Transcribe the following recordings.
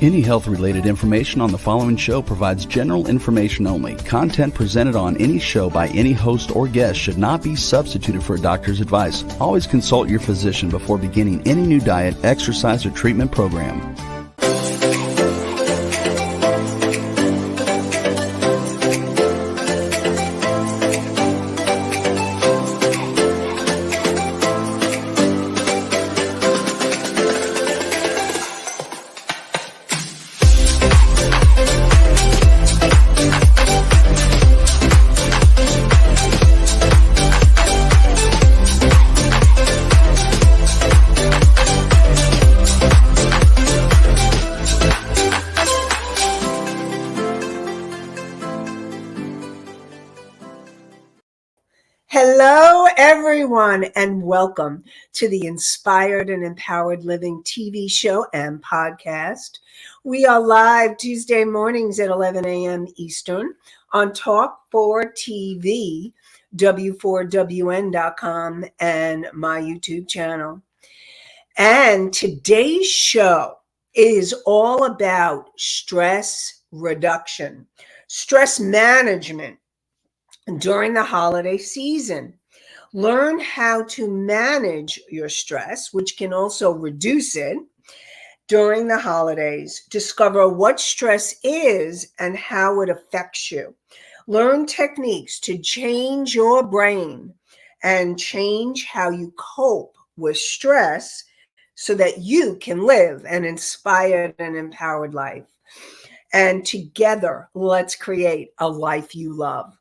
Any health-related information on the following show provides general information only. Content presented on any show by any host or guest should not be substituted for a doctor's advice. Always consult your physician before beginning any new diet, exercise, or treatment program. Hello, everyone, and welcome to the Inspired and Empowered Living TV show and podcast. We are live Tuesday mornings at 11 a.m. Eastern on Talk4TV, W4WN.com, and my YouTube channel. And today's show is all about stress reduction, stress management during the holiday season. Learn how to manage your stress, which can also reduce it during the holidays. Discover what stress is and how it affects you. Learn techniques to change your brain and change how you cope with stress so that you can live an inspired and empowered life. And together, let's create a life you love.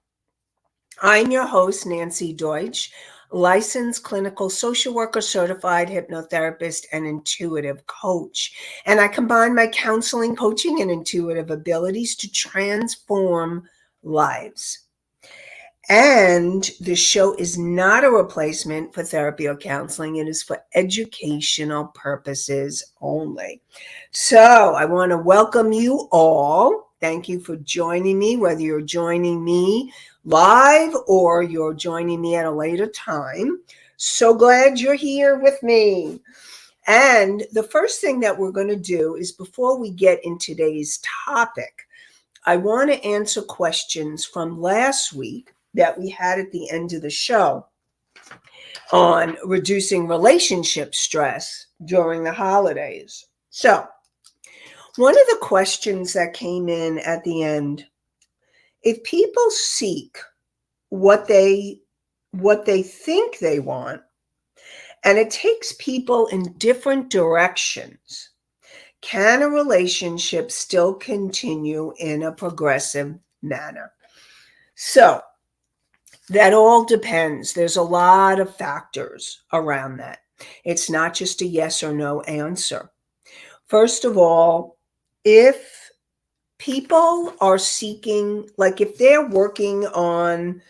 I'm your host, Nanci Deutsch, licensed clinical social worker, certified hypnotherapist, and intuitive coach. And I combine my counseling, coaching, and intuitive abilities to transform lives. And the show is not a replacement for therapy or counseling. It is for educational purposes only. So I want to welcome you all. Thank you for joining me, whether you're joining me live or you're joining me at a later time. So glad you're here with me. And the first thing that we're going to do is, before we get into today's topic, I want to answer questions from last week that we had at the end of the show on reducing relationship stress during the holidays. So one of the questions that came in at the end: if people seek what they think they want, and it takes people in different directions, can a relationship still continue in a progressive manner? So that all depends. There's a lot of factors around that. It's not just a yes or no answer. First of all, if people are seeking, like if they're working on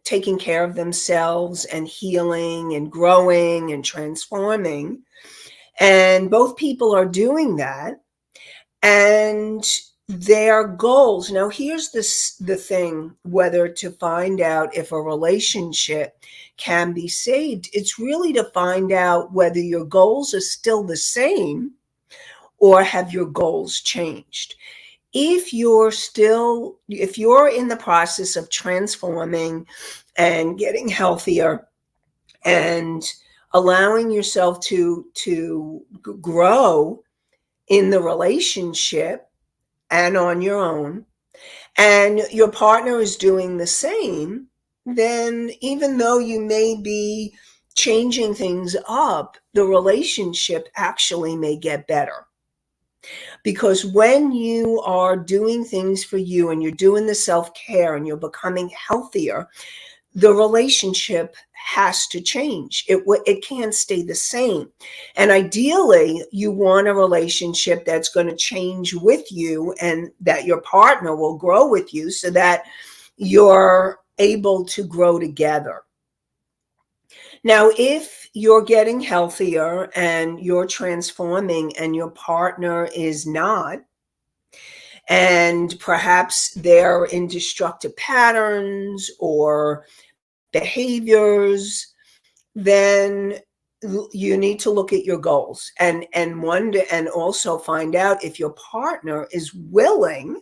taking care of themselves and healing and growing and transforming, and both people are doing that, and their goals. Now, here's the thing, whether to find out if a relationship can be saved, it's really to find out whether your goals are still the same or have your goals changed. If you're in the process of transforming and getting healthier and allowing yourself to grow in the relationship and on your own, and your partner is doing the same, then even though you may be changing things up, the relationship actually may get better. Because when you are doing things for you and you're doing the self-care and you're becoming healthier, the relationship has to change. It can't stay the same. And ideally, you want a relationship that's going to change with you and that your partner will grow with you so that you're able to grow together. Now, if you're getting healthier and you're transforming and your partner is not, and perhaps they're in destructive patterns or behaviors, then you need to look at your goals and wonder, and also find out if your partner is willing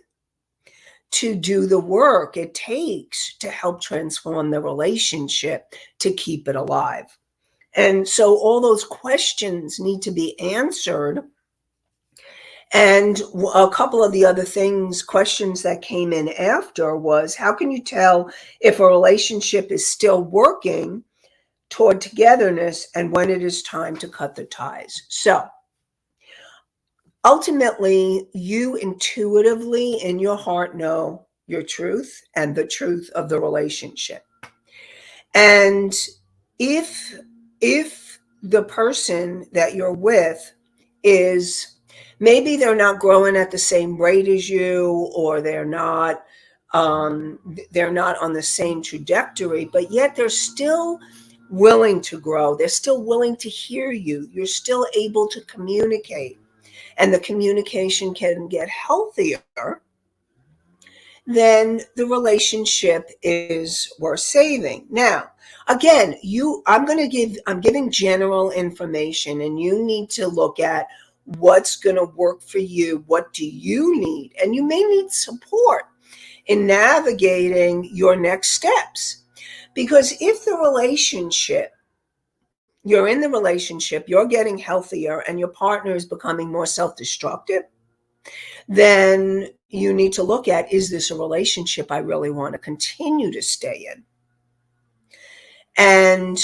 to do the work it takes to help transform the relationship to keep it alive. And so all those questions need to be answered. And a couple of the other questions that came in after was, how can you tell if a relationship is still working toward togetherness and when it is time to cut the ties? So ultimately, you intuitively in your heart know your truth and the truth of the relationship. And if the person that you're with is, maybe they're not growing at the same rate as you, or they're not on the same trajectory, but yet they're still willing to grow, they're still willing to hear you, you're still able to communicate, and the communication can get healthier, then the relationship is worth saving. Now, again, I'm giving general information, and you need to look at what's going to work for you. What do you need? And you may need support in navigating your next steps. Because if you're in the relationship, you're getting healthier, and your partner is becoming more self-destructive, then you need to look at, is this a relationship I really want to continue to stay in? And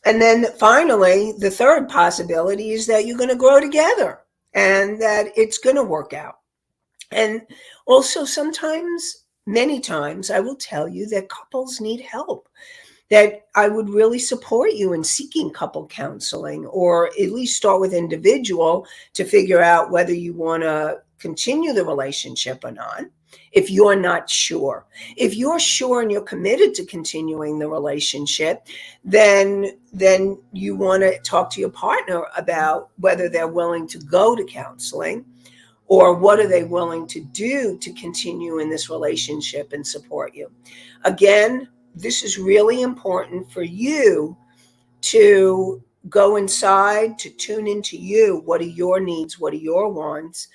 then finally, the third possibility is that you're going to grow together and that it's going to work out. And also sometimes, many times, I will tell you that couples need help, that I would really support you in seeking couple counseling, or at least start with individual to figure out whether you want to continue the relationship or not. If you're not sure, if you're sure and you're committed to continuing the relationship, then you want to talk to your partner about whether they're willing to go to counseling, or what are they willing to do to continue in this relationship and support you. Again, this is really important for you to go inside, to tune into you. What are your needs? What are your wants?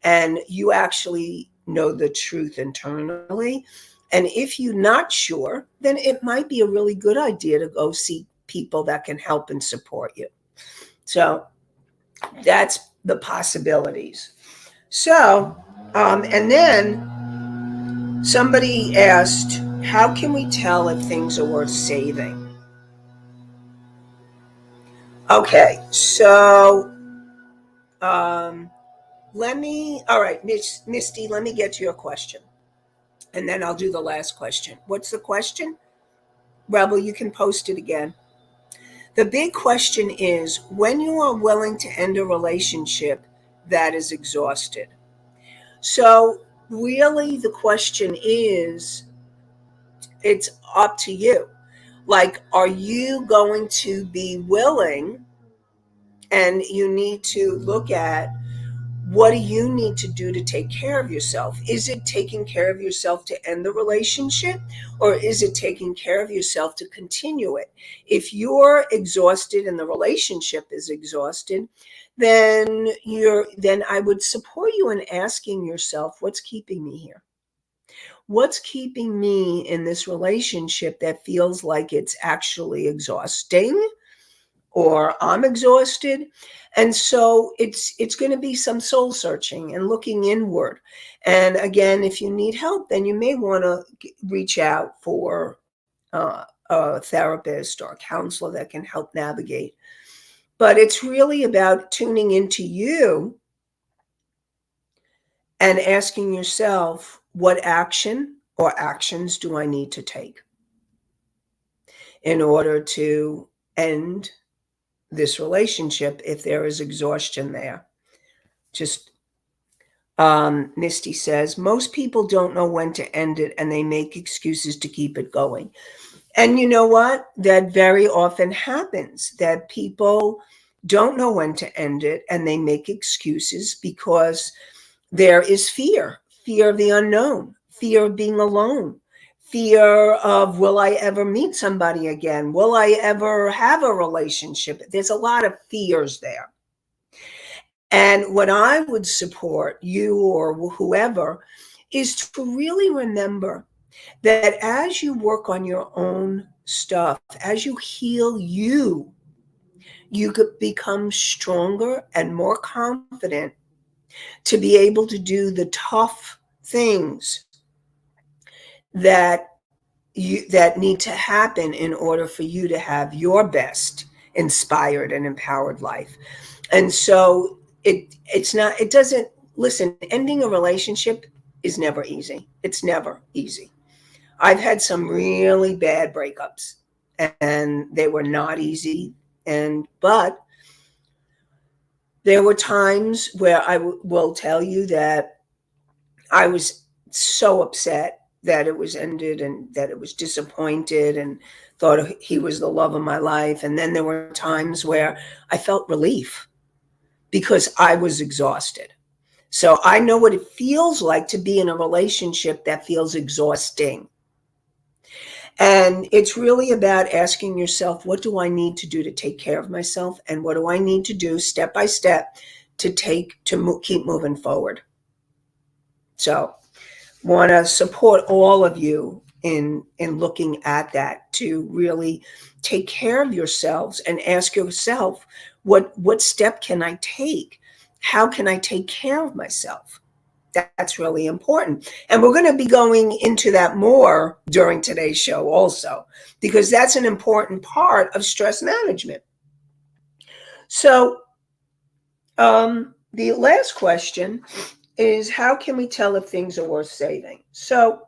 And you actually know the truth internally. And if you're not sure, then it might be a really good idea to go seek people that can help and support you. So that's the possibilities. So, and then somebody asked, how can we tell if things are worth saving? Okay, so all right, Misty, let me get to your question. And then I'll do the last question. What's the question? Rebel, you can post it again. The big question is, when you are willing to end a relationship that is exhausted. So really the question is, it's up to you. Like, are you going to be willing? And you need to look at, what do you need to do to take care of yourself? Is it taking care of yourself to end the relationship, or is it taking care of yourself to continue it? If you're exhausted and the relationship is exhausted, then I would support you in asking yourself, what's keeping me here? What's keeping me in this relationship that feels like it's actually exhausting, or I'm exhausted? And so it's going to be some soul searching and looking inward. And again, if you need help, then you may want to reach out for a therapist or a counselor that can help navigate. But it's really about tuning into you and asking yourself, what action or actions do I need to take in order to end this relationship if there is exhaustion there? Just Misty says, most people don't know when to end it, and they make excuses to keep it going. And you know what? That very often happens, that people don't know when to end it, and they make excuses because there is fear of the unknown, fear of being alone, fear of, will I ever meet somebody again? Will I ever have a relationship? There's a lot of fears there. And what I would support you or whoever is to really remember that as you work on your own stuff, as you heal you, you could become stronger and more confident to be able to do the tough things that need to happen in order for you to have your best inspired and empowered life. And so it doesn't, listen, ending a relationship is never easy. It's never easy. I've had some really bad breakups and they were not easy. But there were times where I will tell you that I was so upset that it was ended and that it was disappointed and thought he was the love of my life. And then there were times where I felt relief because I was exhausted. So I know what it feels like to be in a relationship that feels exhausting. And it's really about asking yourself, what do I need to do to take care of myself? And what do I need to do step by step to keep moving forward? So want to support all of you in looking at that, to really take care of yourselves and ask yourself, what step can I take? How can I take care of myself? That's really important. And we're going to be going into that more during today's show also, because that's an important part of stress management. So the last question is, how can we tell if things are worth saving? So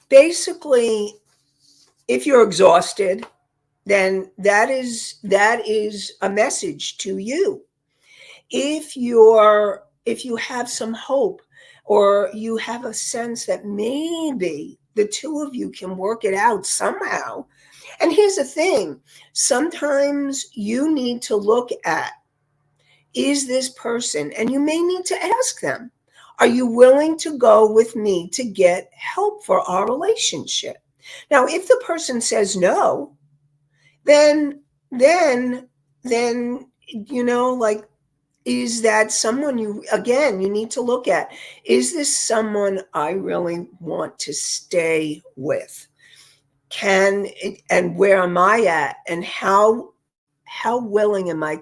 basically, if you're exhausted, then that is a message to you. If you have some hope, or you have a sense that maybe the two of you can work it out somehow. And here's the thing, sometimes you need to look at, is this person, and you may need to ask them, are you willing to go with me to get help for our relationship? Now, if the person says no, then like, is that someone you need to look at? Is this someone I really want to stay with? And where am I at? And how willing am I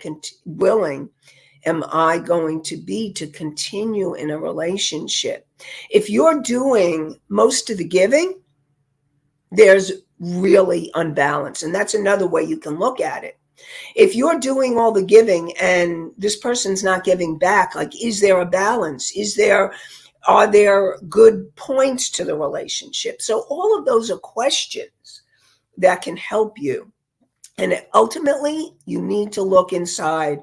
going to be to continue in a relationship? If you're doing most of the giving, there's really unbalance. And that's another way you can look at it. If you're doing all the giving and this person's not giving back, like, is there a balance? Are there good points to the relationship? So all of those are questions that can help you. And ultimately, you need to look inside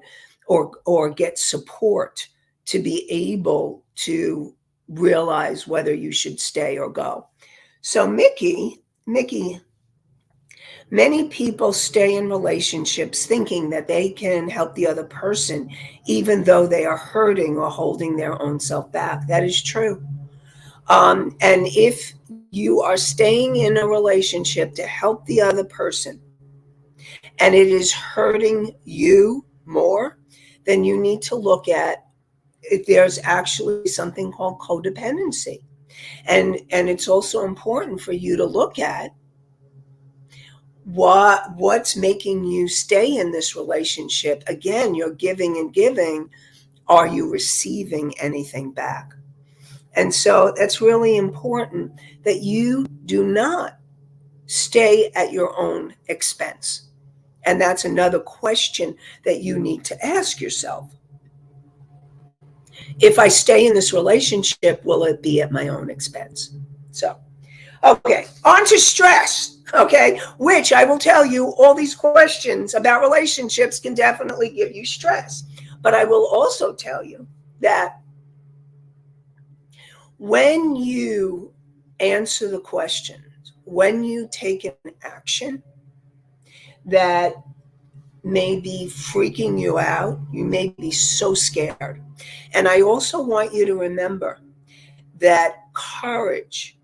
or get support to be able to realize whether you should stay or go. So Mickey, many people stay in relationships thinking that they can help the other person, even though they are hurting or holding their own self back. That is true. And if you are staying in a relationship to help the other person, and it is hurting you more, then you need to look at if there's actually something called codependency. And it's also important for you to look at what's making you stay in this relationship. Again, you're giving and giving. Are you receiving anything back? And so that's really important, that you do not stay at your own expense. And that's another question that you need to ask yourself. If I stay in this relationship, will it be at my own expense? So, okay, on to stress, okay, which I will tell you, all these questions about relationships can definitely give you stress. But I will also tell you that when you answer the questions, when you take an action that may be freaking you out, you may be so scared. And I also want you to remember that courage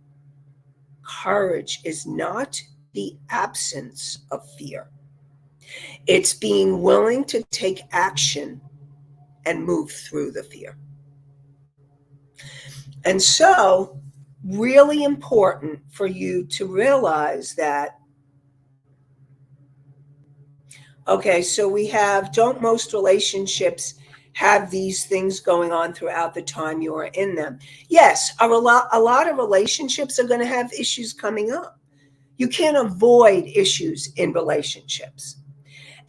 courage is not the absence of fear. It's being willing to take action and move through the fear. And so, really important for you to realize that, okay, so we have, don't most relationships have these things going on throughout the time you are in them? Yes, a lot of relationships are going to have issues coming up. You can't avoid issues in relationships.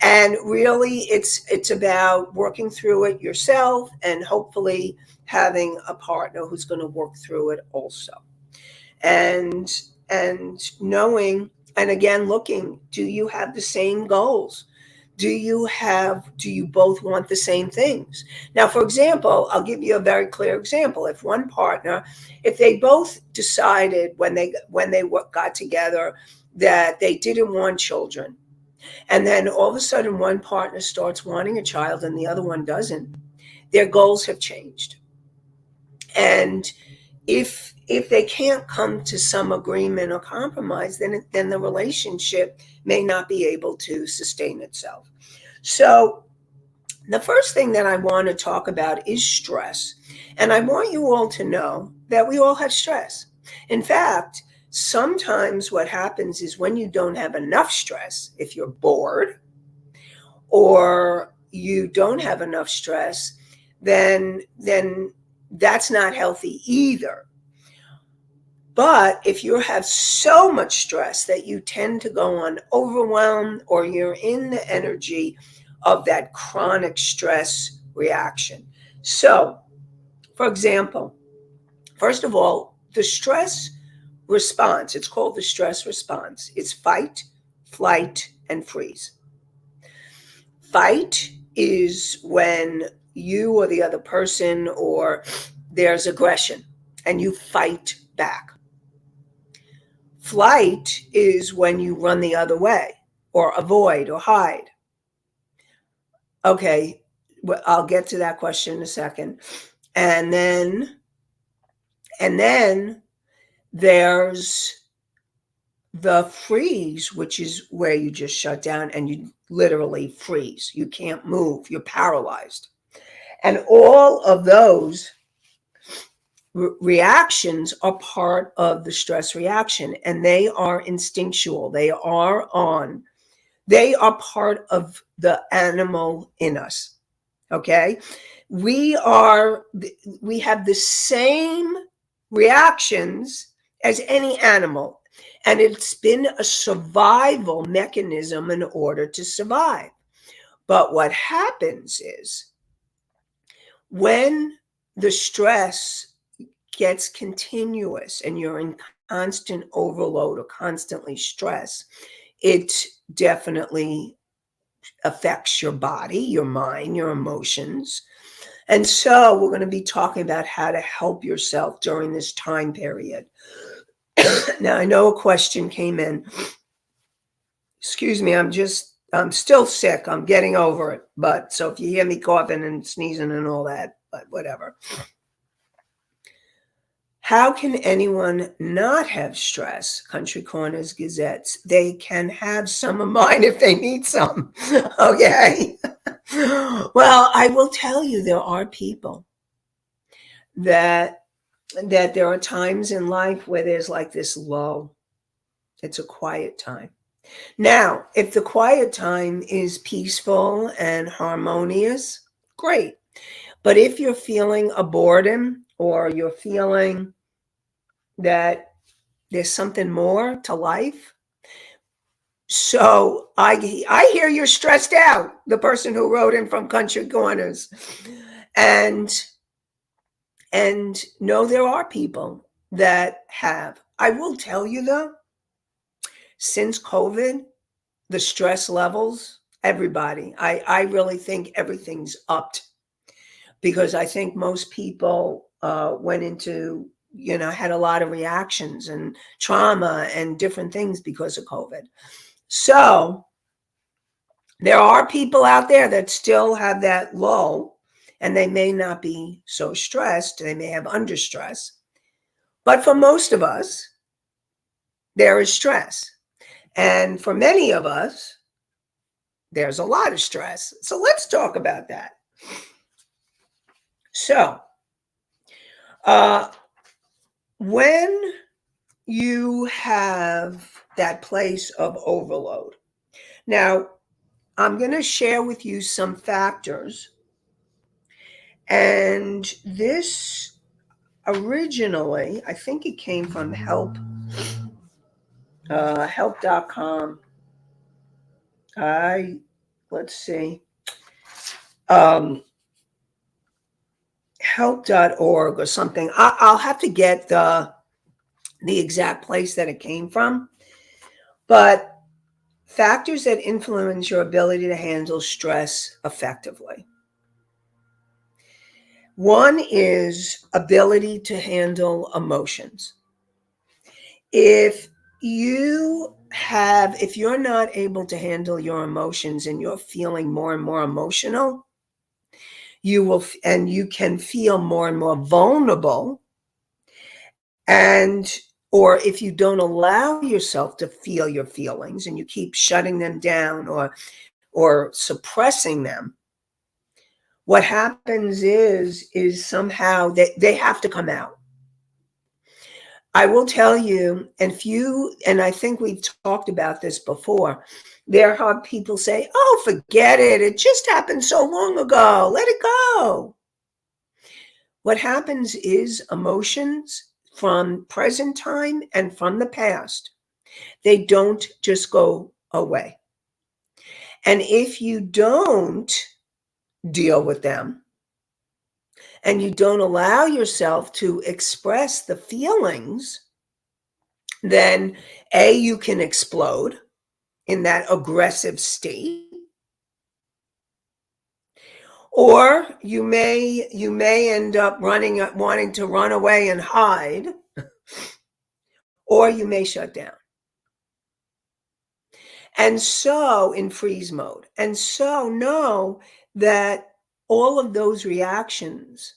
And really, it's about working through it yourself and hopefully having a partner who's going to work through it also. And knowing, and again, looking, do you have the same goals? Do you both want the same things? Now, for example, I'll give you a very clear example. If one partner, if they both decided when they got together that they didn't want children, and then all of a sudden one partner starts wanting a child and the other one doesn't, their goals have changed. And if they can't come to some agreement or compromise, then the relationship may not be able to sustain itself. So the first thing that I want to talk about is stress. And I want you all to know that we all have stress. In fact, sometimes what happens is when you don't have enough stress, if you're bored or you don't have enough stress, then that's not healthy either. But if you have so much stress that you tend to go on overwhelm, or you're in the energy of that chronic stress reaction. So, for example, first of all, the stress response, it's called the stress response. It's fight, flight, and freeze. Fight is when you or the other person, or there's aggression and you fight back. Flight is when you run the other way or avoid or hide. Okay, well, I'll get to that question in a second. And then there's the freeze, which is where you just shut down and you literally freeze. You can't move. You're paralyzed. And all of those reactions are part of the stress reaction, and they are instinctual. They are part of the animal in us. Okay? We have the same reactions as any animal, and it's been a survival mechanism in order to survive. But what happens is when the stress gets continuous and you're in constant overload or constantly stressed, it definitely affects your body, your mind, your emotions. And so we're going to be talking about how to help yourself during this time period. Now, I know a question came in. Excuse me, I'm still sick. I'm getting over it. But so if you hear me coughing and sneezing and all that, but whatever. How can anyone not have stress? Country Corners Gazettes. They can have some of mine if they need some. Okay. Well, I will tell you, there are people that there are times in life where there's like this lull. It's a quiet time. Now, if the quiet time is peaceful and harmonious, great. But if you're feeling a boredom, or you're feeling that there's something more to life, so I hear you're stressed out, the person who wrote in from Country Corners. And no, there are people that have. I will tell you though, since COVID, the stress levels, everybody, I really think everything's upped, because I think most people went into, had a lot of reactions and trauma and different things because of COVID. So there are people out there that still have that lull, and they may not be so stressed. They may have under stress. But for most of us, there is stress. And for many of us, there's a lot of stress. So let's talk about that. So, when you have that place of overload, now I'm going to share with you some factors. And this originally, I think it came from help.com. Let's see. Help.org or something. I'll have to get the exact place that it came from. But factors that influence your ability to handle stress effectively. One is ability to handle emotions. If you're not able to handle your emotions and you're feeling more and more emotional, you can feel more and more vulnerable. And or if you don't allow yourself to feel your feelings and you keep shutting them down or suppressing them, what happens is somehow they have to come out. I will tell you, and I think we've talked about this before, there are people say, oh, forget it. It just happened so long ago. Let it go. What happens is emotions from present time and from the past, they don't just go away. And if you don't deal with them and you don't allow yourself to express the feelings, then you can explode in that aggressive state, or you may end up wanting to run away and hide, or you may shut down. And so in freeze mode. And so know that all of those reactions,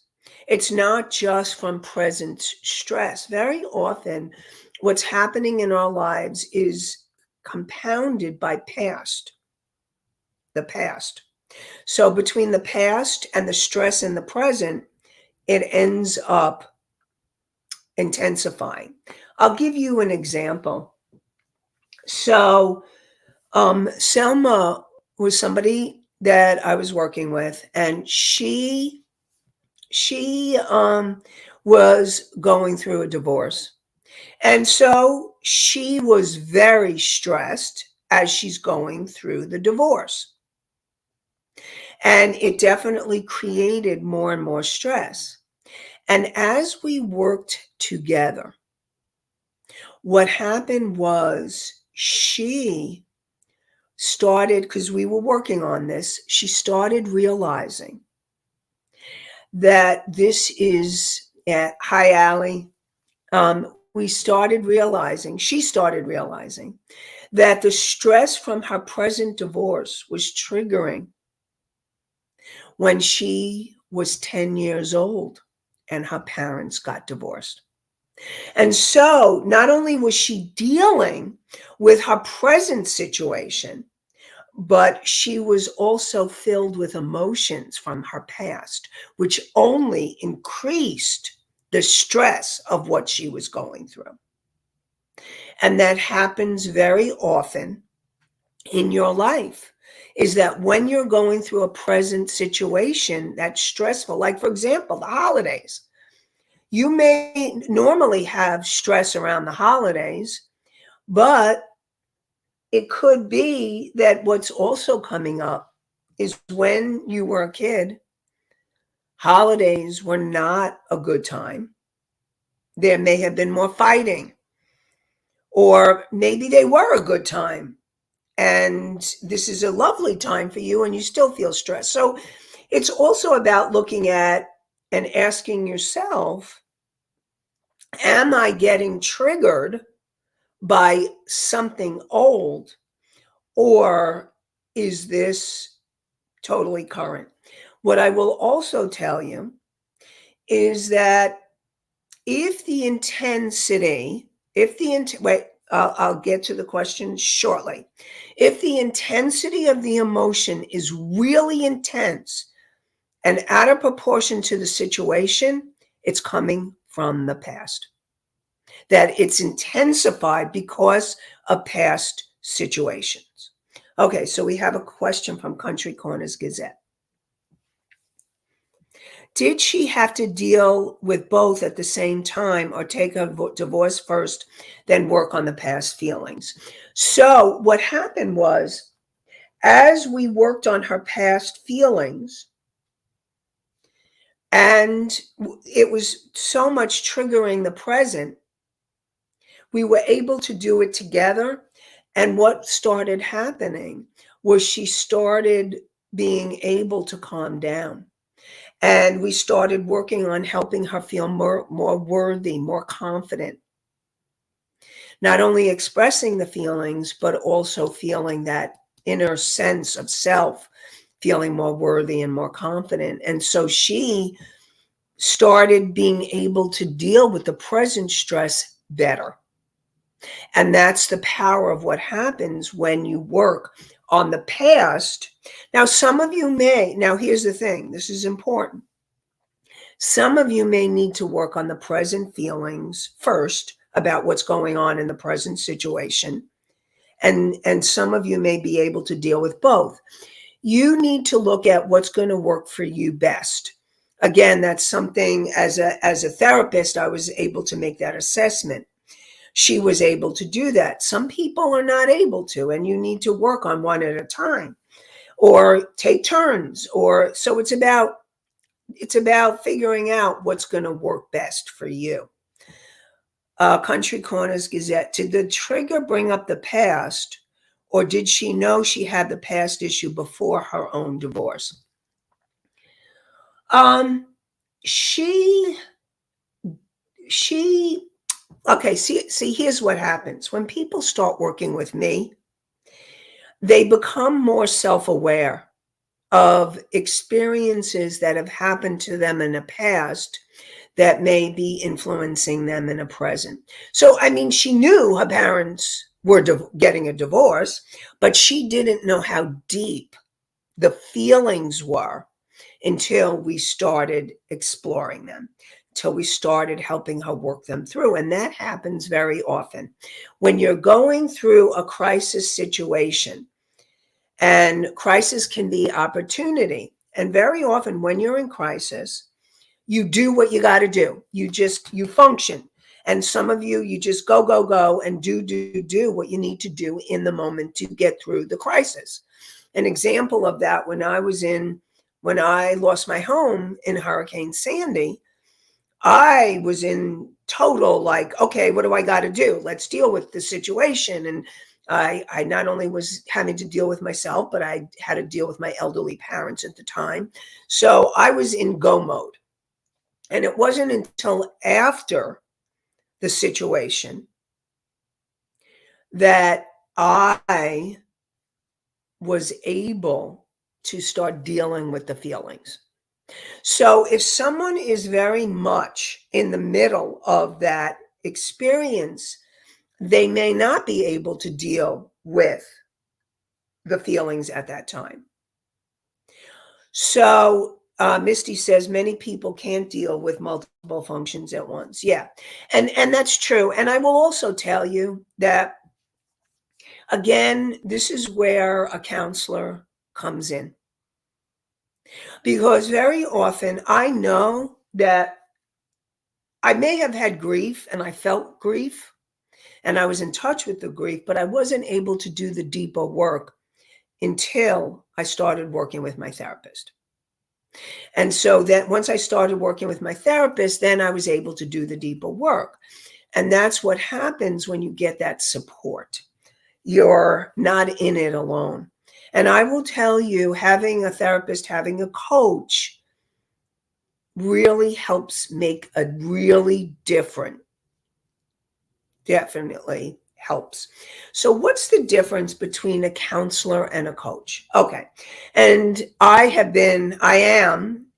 it's not just from present stress. Very often what's happening in our lives is compounded by the past. So between the past and the stress in the present, it ends up intensifying. I'll give you an example. So Selma was somebody that I was working with, and she was going through a divorce. And so she was very stressed as she's going through the divorce. And it definitely created more and more stress. And as we worked together, what happened was she started, because we were working on this, she started realizing that this is hi, Allie. She started realizing that the stress from her present divorce was triggering when she was 10 years old and her parents got divorced. And so not only was she dealing with her present situation, but she was also filled with emotions from her past, which only increased the stress of what she was going through. And that happens very often in your life, is that when you're going through a present situation that's stressful, like for example, the holidays, you may normally have stress around the holidays, but it could be that what's also coming up is when you were a kid, holidays were not a good time. There may have been more fighting, or maybe they were a good time and this is a lovely time for you and you still feel stressed. So it's also about looking at and asking yourself, am I getting triggered by something old, or is this totally current? What I will also tell you is that if the intensity, I'll get to the question shortly. If the intensity of the emotion is really intense and out of proportion to the situation, it's coming from the past. That it's intensified because of past situations. Okay, so we have a question from Country Corners Gazette. Did she have to deal with both at the same time or take a divorce first, then work on the past feelings? So what happened was, as we worked on her past feelings, and it was so much triggering the present, we were able to do it together. And what started happening was she started being able to calm down. And we started working on helping her feel more worthy, more confident. Not only expressing the feelings, but also feeling that inner sense of self, feeling more worthy and more confident. And so she started being able to deal with the present stress better. And that's the power of what happens when you work on the past. Now, here's the thing, this is important. Some of you may need to work on the present feelings first about what's going on in the present situation. And some of you may be able to deal with both. You need to look at what's going to work for you best. Again, that's something as a therapist, I was able to make that assessment. She was able to do that. Some people are not able to, and you need to work on one at a time or take turns. So it's about figuring out what's going to work best for you. Country Corners Gazette, did the trigger bring up the past, or did she know she had the past issue before her own divorce? Okay, see, here's what happens. When people start working with me, they become more self-aware of experiences that have happened to them in the past that may be influencing them in the present. So, I mean, she knew her parents were getting a divorce, but she didn't know how deep the feelings were until we started exploring them, till we started helping her work them through. And that happens very often. When you're going through a crisis situation, and crisis can be opportunity. And very often when you're in crisis, you do what you got to do. You function. And some of you just go and do what you need to do in the moment to get through the crisis. An example of that, when I lost my home in Hurricane Sandy, I was in total like, okay, what do I got to do? Let's deal with the situation. And I not only was having to deal with myself, but I had to deal with my elderly parents at the time. So I was in go mode. And it wasn't until after the situation that I was able to start dealing with the feelings. So if someone is very much in the middle of that experience, they may not be able to deal with the feelings at that time. So Misty says many people can't deal with multiple functions at once. Yeah, and that's true. And I will also tell you that, again, this is where a counselor comes in. Because very often I know that I may have had grief and I felt grief and I was in touch with the grief, but I wasn't able to do the deeper work until I started working with my therapist. And so that once I started working with my therapist, then I was able to do the deeper work. And that's what happens when you get that support. You're not in it alone. And I will tell you, having a therapist, having a coach really helps make a really definitely helps. So what's the difference between a counselor and a coach? Okay. And I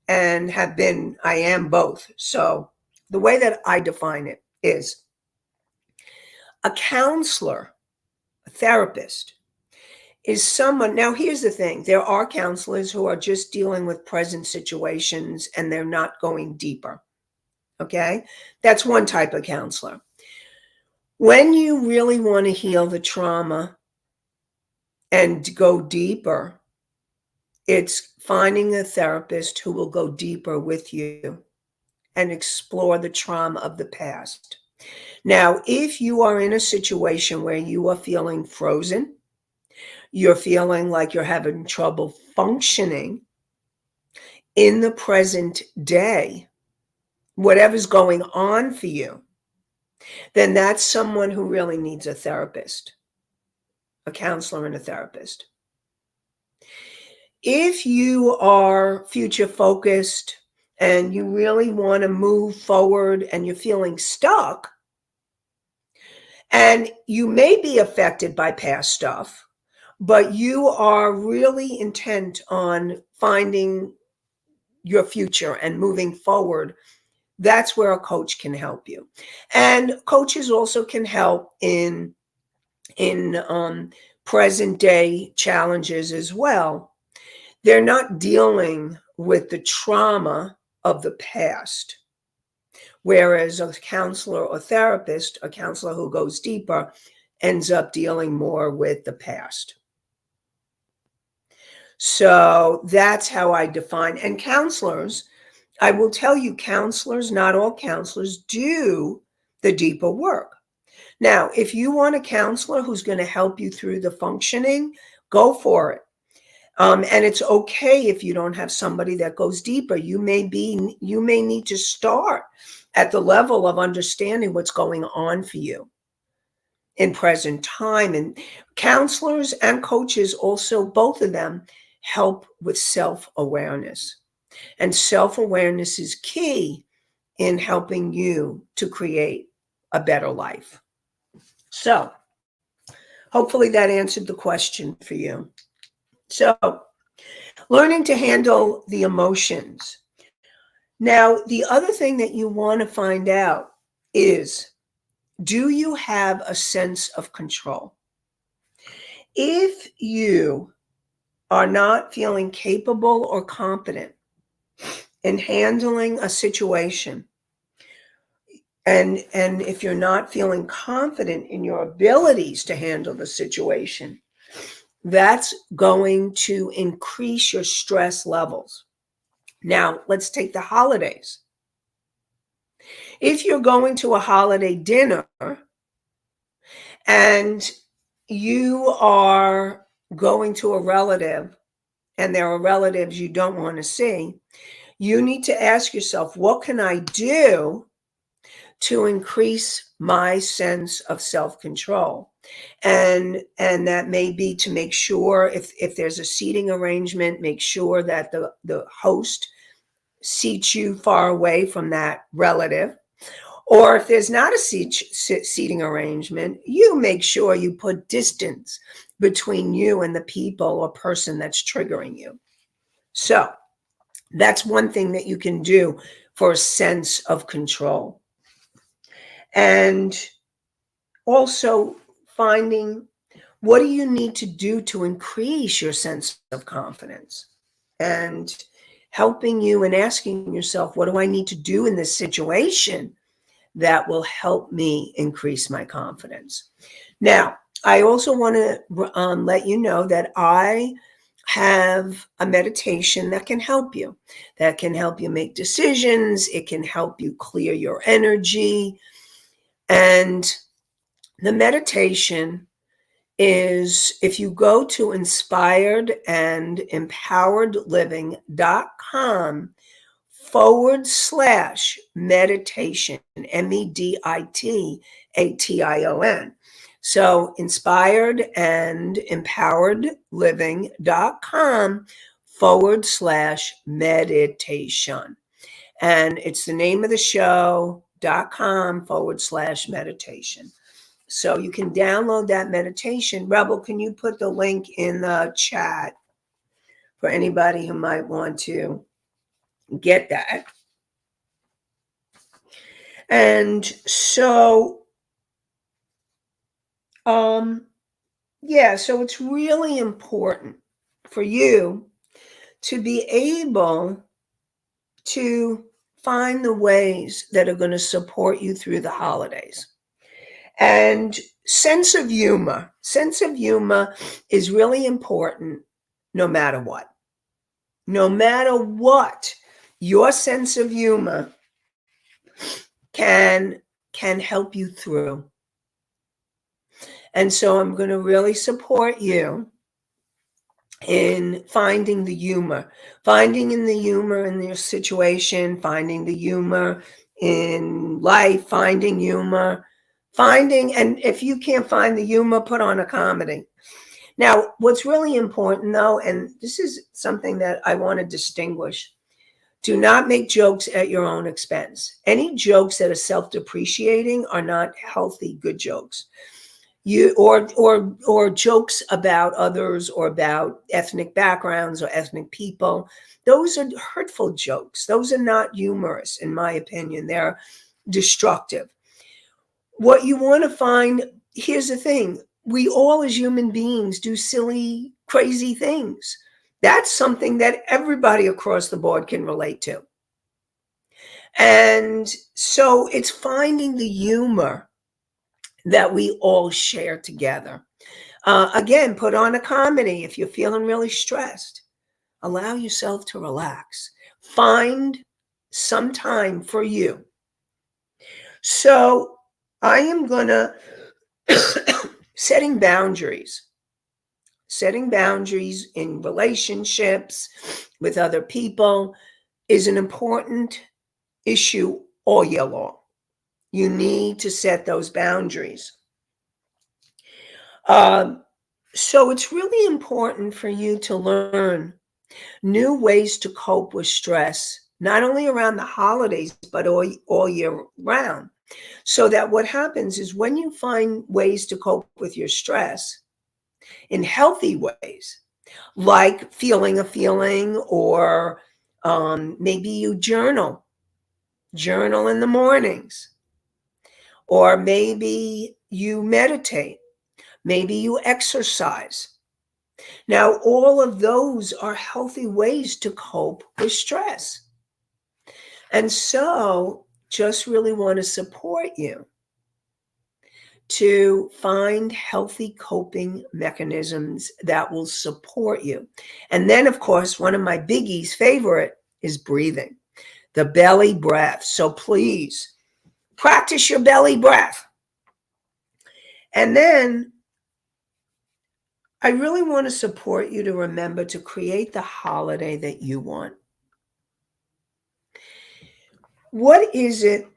am both. So the way that I define it is A counselor, a therapist, is someone. Now, here's the thing. There are counselors who are just dealing with present situations and they're not going deeper. Okay? That's one type of counselor. When you really want to heal the trauma and go deeper, it's finding a therapist who will go deeper with you and explore the trauma of the past. Now, if you are in a situation where you are feeling frozen, you're feeling like you're having trouble functioning in the present day, whatever's going on for you, then that's someone who really needs a therapist, a counselor and a therapist. If you are future focused and you really want to move forward and you're feeling stuck, and you may be affected by past stuff, but you are really intent on finding your future and moving forward, that's where a coach can help you. And coaches also can help in present day challenges as well. They're not dealing with the trauma of the past. Whereas a counselor or therapist, a counselor who goes deeper, ends up dealing more with the past. So that's how I define. And counselors, I will tell you, counselors, not all counselors do the deeper work. Now, if you want a counselor who's going to help you through the functioning, go for it. And it's okay if you don't have somebody that goes deeper. You may need to start at the level of understanding what's going on for you in present time. And counselors and coaches also, both of them, help with self-awareness. And self-awareness is key in helping you to create a better life. So hopefully that answered the question for you. So learning to handle the emotions. Now, the other thing that you want to find out is, do you have a sense of control? If you are not feeling capable or competent in handling a situation, and if you're not feeling confident in your abilities to handle the situation, that's going to increase your stress levels. Now, let's take the holidays. If you're going to a holiday dinner and you are going to a relative and there are relatives you don't want to see, you need to ask yourself, what can I do to increase my sense of self-control? And that may be to make sure if there's a seating arrangement, make sure that the host seats you far away from that relative. Or if there's not a seating arrangement, you make sure you put distance between you and the people or person that's triggering you. So that's one thing that you can do for a sense of control. And also finding, what do you need to do to increase your sense of confidence? And helping you and asking yourself, what do I need to do in this situation that will help me increase my confidence? Now, I also want to let you know that I have a meditation that can help you make decisions. It can help you clear your energy. And the meditation is, if you go to inspiredandempoweredliving.com/meditation, MEDITATION. So inspiredandempoweredliving.com/meditation. And it's the name of the show.com/meditation. So you can download that meditation. Rebel, can you put the link in the chat for anybody who might want to get that? And so Yeah, so it's really important for you to be able to find the ways that are going to support you through the holidays. And sense of humor is really important no matter what. No matter what, your sense of humor can can help you through. And so I'm going to really support you in finding the humor, finding in the humor in your situation, finding the humor in life, finding humor, and if you can't find the humor, put on a comedy. Now, what's really important though, and this is something that I want to distinguish, do not make jokes at your own expense. Any jokes that are self-depreciating are not healthy, good jokes. Or jokes about others or about ethnic backgrounds or ethnic people. Those are hurtful jokes. Those are not humorous, in my opinion. They're destructive. What you want to find, here's the thing. We all as human beings do silly, crazy things. That's something that everybody across the board can relate to. And so it's finding the humor that we all share together. Again, put on a comedy if you're feeling really stressed. Allow yourself to relax. Find some time for you. So I am going to setting boundaries. Setting boundaries in relationships with other people is an important issue all year long. You need to set those boundaries. So it's really important for you to learn new ways to cope with stress, not only around the holidays, but all year round. So that what happens is when you find ways to cope with your stress in healthy ways, like feeling a feeling, or maybe you journal in the mornings, or maybe you meditate, maybe you exercise. Now, all of those are healthy ways to cope with stress. And so, just really want to support you to find healthy coping mechanisms that will support you. And then, of course, one of my biggies, favorite, is breathing, the belly breath. So please practice your belly breath. And then I really want to support you to remember to create the holiday that you want. What is it?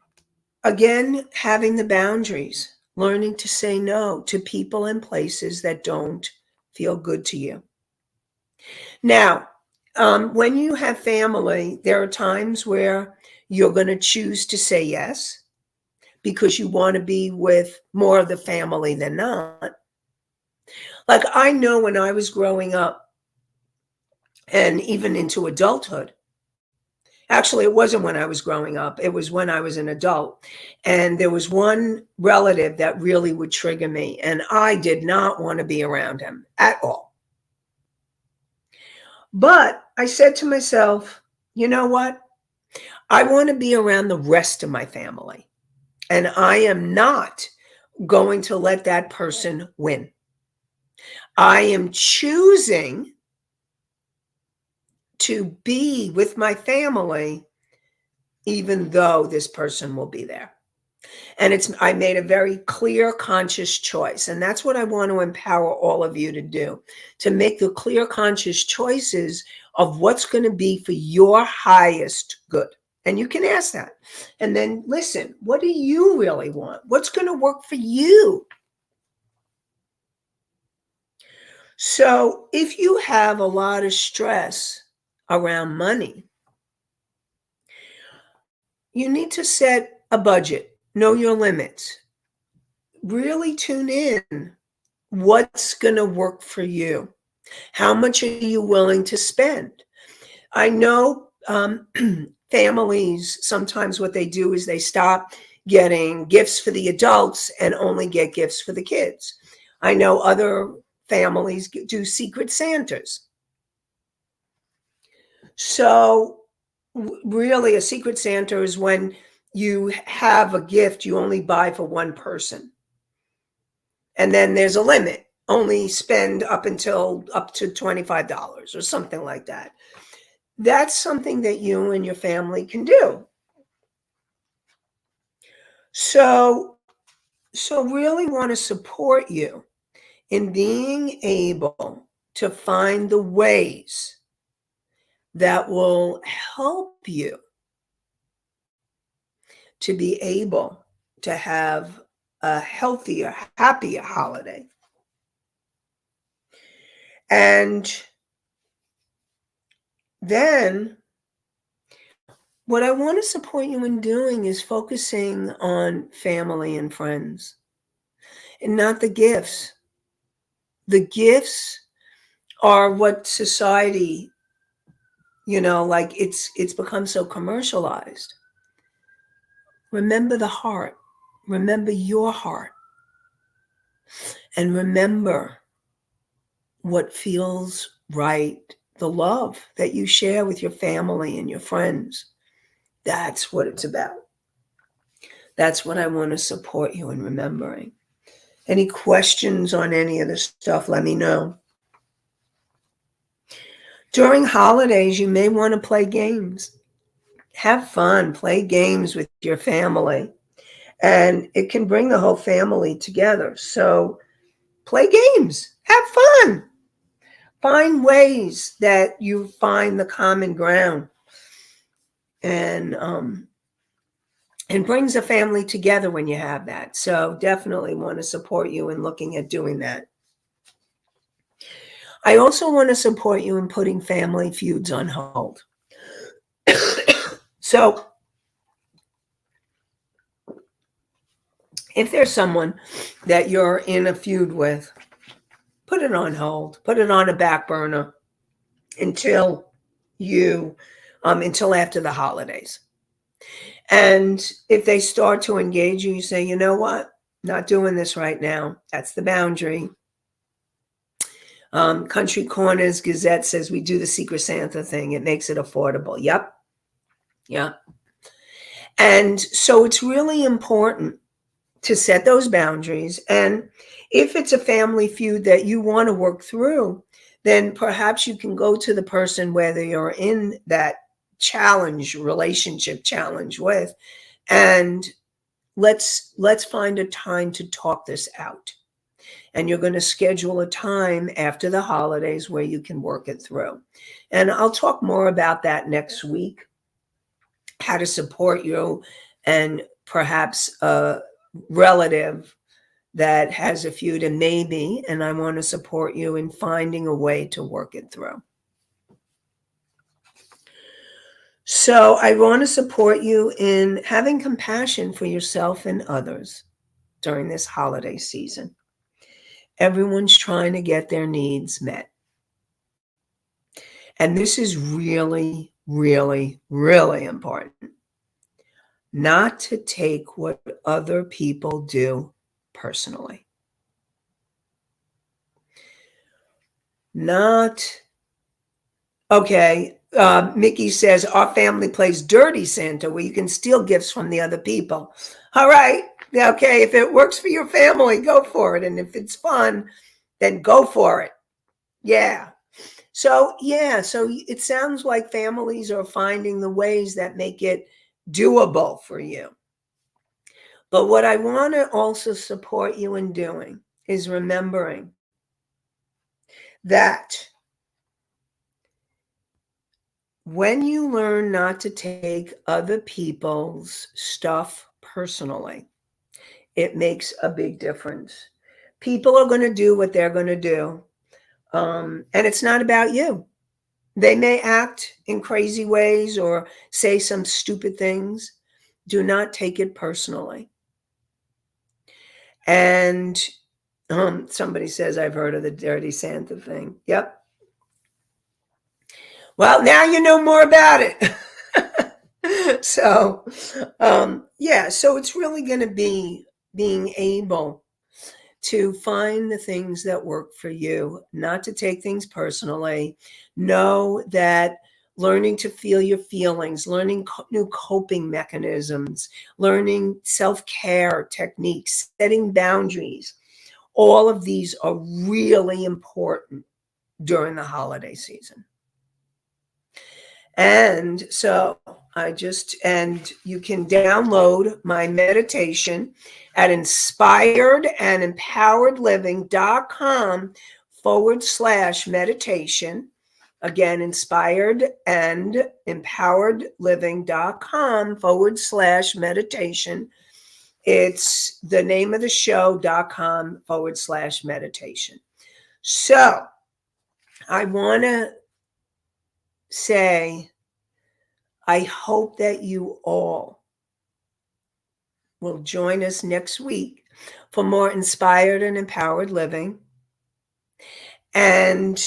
Again, having the boundaries, learning to say no to people and places that don't feel good to you. Now, when you have family, there are times where you're going to choose to say yes because you want to be with more of the family than not. Like I know when I was growing up and even into adulthood, actually, it wasn't when I was growing up. It was when I was an adult. And there was one relative that really would trigger me, and I did not want to be around him at all. But I said to myself, you know what? I want to be around the rest of my family, and I am not going to let that person win. I am choosing to be with my family, even though this person will be there. And I made a very clear, conscious choice. And that's what I want to empower all of you to do, to make the clear, conscious choices of what's going to be for your highest good. And you can ask that. And then listen, what do you really want? What's going to work for you? So if you have a lot of stress around money, you need to set a budget, know your limits, really tune in. What's going to work for you? How much are you willing to spend? I know families, sometimes what they do is they stop getting gifts for the adults and only get gifts for the kids. I know other families do secret Santas. So really, a secret Santa is when you have a gift you only buy for one person. And then there's a limit. Only spend up to $25 or something like that. That's something that you and your family can do. So really want to support you in being able to find the ways that will help you to be able to have a healthier, happier holiday. And then what I want to support you in doing is focusing on family and friends and not the gifts. The gifts are what society, like it's become so commercialized. Remember the heart. Remember your heart. And remember what feels right, the love that you share with your family and your friends. That's what it's about. That's what I want to support you in remembering. Any questions on any of this stuff, let me know. During holidays, you may want to play games. Have fun, play games with your family. And it can bring the whole family together. So play games, have fun. Find ways that you find the common ground. And brings a family together when you have that. So definitely want to support you in looking at doing that. I also want to support you in putting family feuds on hold. So if there's someone that you're in a feud with, put it on hold, put it on a back burner until after the holidays. And if they start to engage you, you say, you know what? Not doing this right now. That's the boundary. Country Corners Gazette says we do the Secret Santa thing. It makes it affordable. Yep. And so it's really important to set those boundaries. And if it's a family feud that you want to work through, then perhaps you can go to the person, whether you're in that relationship challenge with, and let's find a time to talk this out. And you're going to schedule a time after the holidays where you can work it through. And I'll talk more about that next week, how to support you and perhaps a relative that has a feud, and I want to support you in finding a way to work it through. So I want to support you in having compassion for yourself and others during this holiday season. Everyone's trying to get their needs met. And this is really, really, really important. Not to take what other people do personally. Mickey says, our family plays Dirty Santa, where you can steal gifts from the other people. All right. Okay. If it works for your family, go for it. And if it's fun, then go for it. Yeah. So it sounds like families are finding the ways that make it doable for you. But what I want to also support you in doing is remembering that when you learn not to take other people's stuff personally, it makes a big difference. People are going to do what they're going to do. And it's not about you. They may act in crazy ways or say some stupid things. Do not take it personally. And somebody says, I've heard of the Dirty Santa thing. Yep. Well, now you know more about it. So, yeah, so it's really going to be being able to find the things that work for you, not to take things personally. Know that learning to feel your feelings, learning new coping mechanisms, learning self-care techniques, setting boundaries, all of these are really important during the holiday season. And so and you can download my meditation at inspiredandempoweredliving.com/meditation. Again, inspiredandempoweredliving.com/meditation. It's the name of the show.com/meditation. So I want to say, I hope that you all will join us next week for more inspired and empowered living. And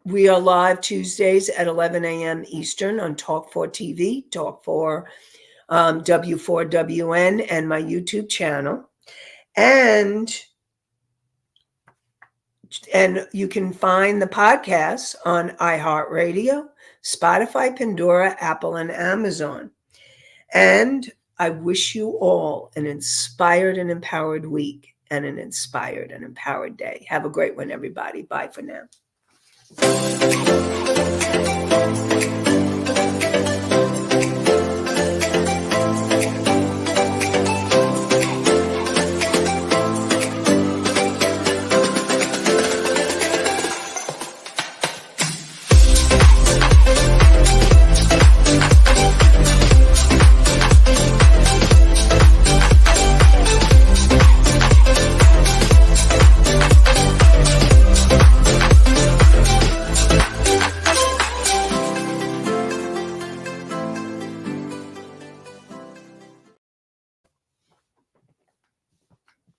we are live Tuesdays at 11 a.m. Eastern on Talk 4 TV, Talk 4 W4WN, and my YouTube channel. And you can find the podcast on iHeartRadio, Spotify, Pandora, Apple, and Amazon. And I wish you all an inspired and empowered week and an inspired and empowered day. Have a great one, everybody. Bye for now.